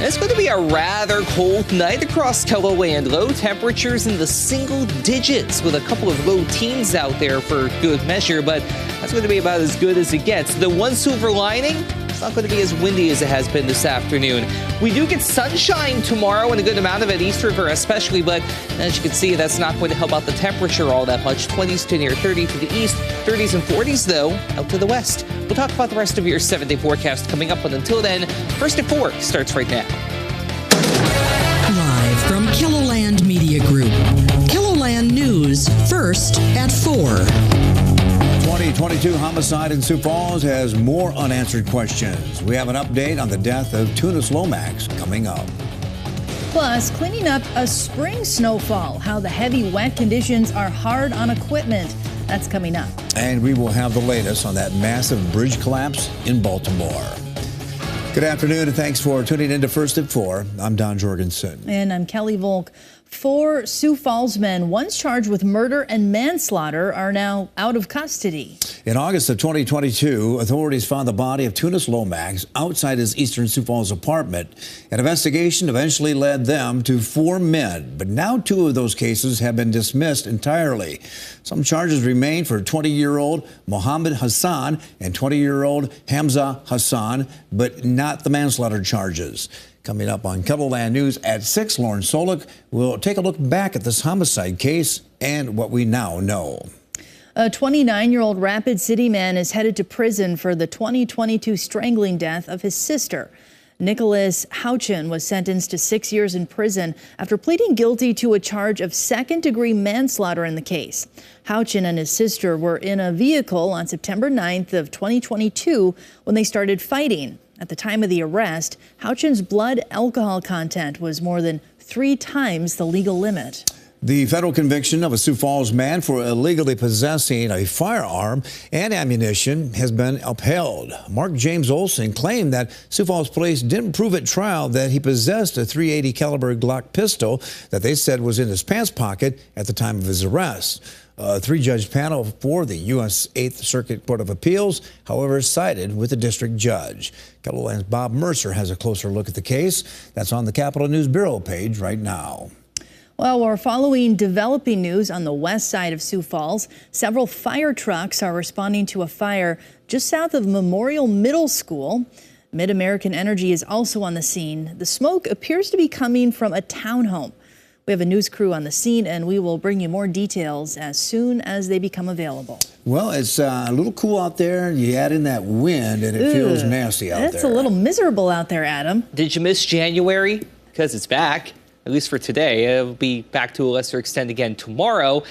And it's going to be a rather cold night across Keloland. Low temperatures in the single digits with a couple of low teens out there for good measure, but that's going to be about as good as it gets. The one silver lining, it's not going to be as windy as it has been this afternoon. We do get sunshine tomorrow and a good amount of it, East River especially, but as you can see, that's not going to help out the temperature all that much. 20s to near 30 to the east, 30s and 40s though out to the west. We'll talk about the rest of your 7-day forecast coming up, but until then, First at 4 starts right now. Live from Keloland Media Group. Keloland News, first at 4. 2022 homicide in Sioux Falls has more unanswered questions. We have an update on the death of Tunis Lomax coming up. Plus, cleaning up a spring snowfall, how the heavy wet conditions are hard on equipment. That's coming up. And we will have the latest on that massive bridge collapse in Baltimore. Good afternoon, and thanks for tuning in to First at 4. I'm Don Jorgensen. And I'm Kelly Volk. 4 Sioux Falls men, once charged with murder and manslaughter, are now out of custody. In August of 2022, authorities found the body of Tunis Lomax outside his eastern Sioux Falls apartment. An investigation eventually led them to 4 men, but now 2 of those cases have been dismissed entirely. Some charges remain for 20-year-old Mohammed Hassan and 20-year-old Hamza Hassan, but not the manslaughter charges. Coming up on Keloland News at 6, Lauren Solik will take a look back at this homicide case and what we now know. A 29-year-old Rapid City man is headed to prison for the 2022 strangling death of his sister. Nicholas Houchin was sentenced to 6 years in prison after pleading guilty to a charge of second-degree manslaughter in the case. Houchin and his sister were in a vehicle on September 9th of 2022 when they started fighting. At the time of the arrest, Houchin's blood alcohol content was more than 3 times the legal limit. The federal conviction of a Sioux Falls man for illegally possessing a firearm and ammunition has been upheld. Mark James Olson claimed that Sioux Falls police didn't prove at trial that he possessed a .380 caliber Glock pistol that they said was in his pants pocket at the time of his arrest. A 3-judge panel for the U.S. 8th Circuit Court of Appeals, however, sided with the district judge. Keloland's Bob Mercer has a closer look at the case. That's on the Capitol News Bureau page right now. Well, we're following developing news on the west side of Sioux Falls. Several fire trucks are responding to a fire just south of Memorial Middle School. Mid-American Energy is also on the scene. The smoke appears to be coming from a townhome. We have a news crew on the scene, and we will bring you more details as soon as they become available. Well, it's a little cool out there. You add in that wind, and it feels nasty out there. It's a little miserable out there, Adam. Did you miss January? Because it's back, at least for today. It'll be back to a lesser extent again tomorrow.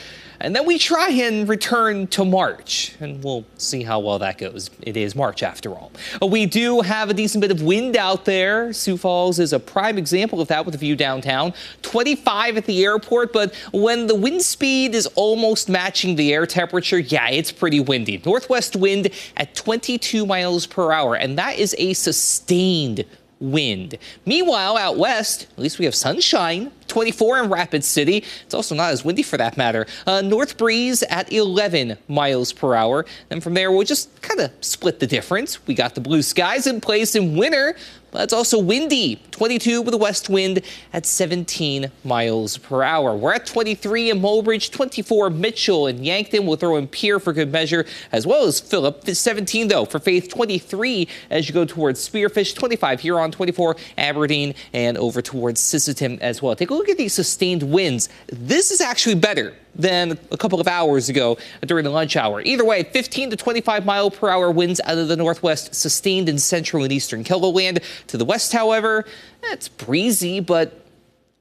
And then we try and return to March, and we'll see how well that goes. It is March after all. We do have a decent bit of wind out there. Sioux Falls is a prime example of that with a view downtown. 25 at the airport, but when the wind speed is almost matching the air temperature, yeah, it's pretty windy. Northwest wind at 22 miles per hour, and that is a sustained wind. Meanwhile, out west, at least we have sunshine. 24 in Rapid City. It's also not as windy for that matter. North breeze at 11 miles per hour. And from there, we'll just kind of split the difference. We got the blue skies in place in winter, but it's also windy. 22 with a west wind at 17 miles per hour. We're at 23 in Mulbridge, 24 Mitchell and Yankton. We'll throw in Pierre for good measure, as well as Phillip. 17 though for Faith, 23 as you go towards Spearfish, 25 Huron, 24 Aberdeen, and over towards Sisseton as well. Take a look at these sustained winds. This is actually better than a couple of hours ago during the lunch hour. Either way, 15 to 25 mile per hour winds out of the northwest, sustained in central and eastern Keloland. To the west, however, it's breezy, but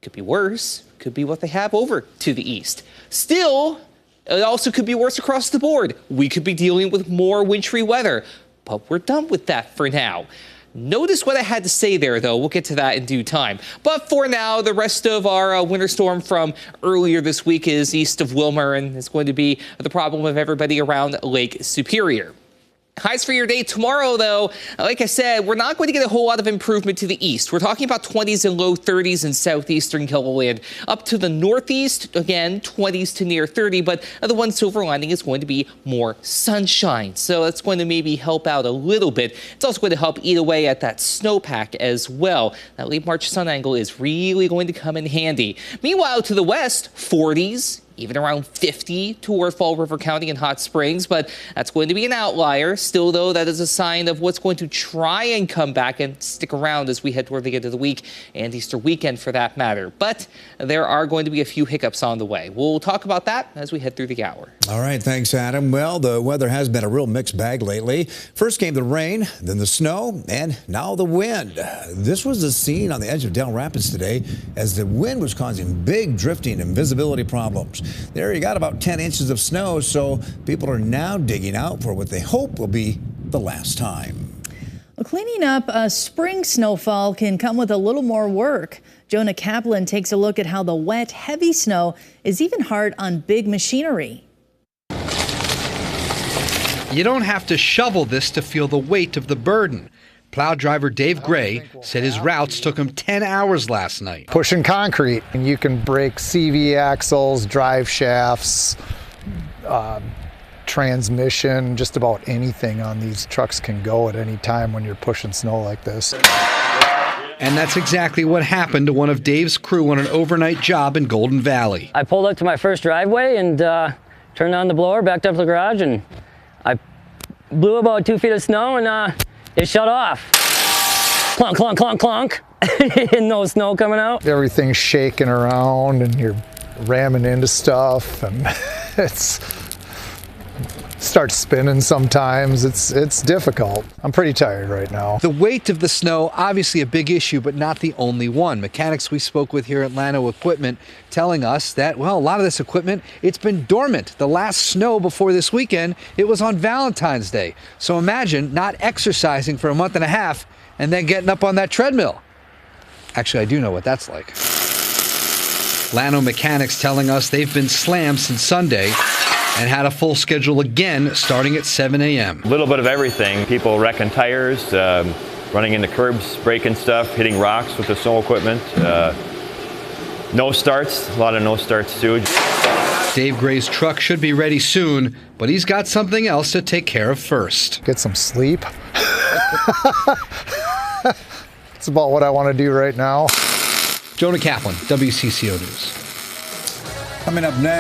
could be worse. Could be what they have over to the east. Still, it also could be worse across the board. We could be dealing with more wintry weather, but we're done with that for now. Notice what I had to say there, though. We'll get to that in due time. But for now, the rest of our winter storm from earlier this week is east of Wilmer, and it's going to be the problem of everybody around Lake Superior. Highs for your day tomorrow, though, like I said, we're not going to get a whole lot of improvement to the east. We're talking about 20s and low 30s in southeastern KELOLAND. Up to the northeast, again, 20s to near 30, but the one silver lining is going to be more sunshine. So that's going to maybe help out a little bit. It's also going to help eat away at that snowpack as well. That late March sun angle is really going to come in handy. Meanwhile, to the west, 40s. Even around 50 toward Fall River County and Hot Springs, but that's going to be an outlier. Still, though, that is a sign of what's going to try and come back and stick around as we head toward the end of the week and Easter weekend for that matter. But there are going to be a few hiccups on the way. We'll talk about that as we head through the hour. All right, thanks, Adam. Well, the weather has been a real mixed bag lately. First came the rain, then the snow, and now the wind. This was the scene on the edge of Del Rapids today as the wind was causing big drifting and visibility problems. There you got about 10 inches of snow, so people are now digging out for what they hope will be the last time. Well, cleaning up a spring snowfall can come with a little more work. Jonah Kaplan takes a look at how the wet, heavy snow is even hard on big machinery. You don't have to shovel this to feel the weight of the burden. Plow driver Dave Gray said his routes took him 10 hours last night. Pushing concrete, and you can break CV axles, drive shafts, transmission, just about anything on these trucks can go at any time when you're pushing snow like this. And that's exactly what happened to one of Dave's crew on an overnight job in Golden Valley. I pulled up to my first driveway and turned on the blower, backed up to the garage, and I blew about 2 feet of snow, and it shut off. Clunk, clunk, clunk, clunk. And no snow coming out. Everything's shaking around and you're ramming into stuff, and it's starts spinning sometimes. It's difficult. I'm pretty tired right now. The weight of the snow, obviously a big issue, but not the only one. Mechanics we spoke with here at Llano Equipment telling us that, well, a lot of this equipment, it's been dormant. The last snow before this weekend, it was on Valentine's Day. So imagine not exercising for a month and a half and then getting up on that treadmill. Actually, I do know what that's like. Llano mechanics telling us they've been slammed since Sunday and had a full schedule again starting at 7 a.m. A little bit of everything. People wrecking tires, running into curbs, breaking stuff, hitting rocks with the snow equipment. No starts, a lot of no starts too. Dave Gray's truck should be ready soon, but he's got something else to take care of first. Get some sleep. It's about what I want to do right now. Jonah Kaplan, WCCO News. Coming up next.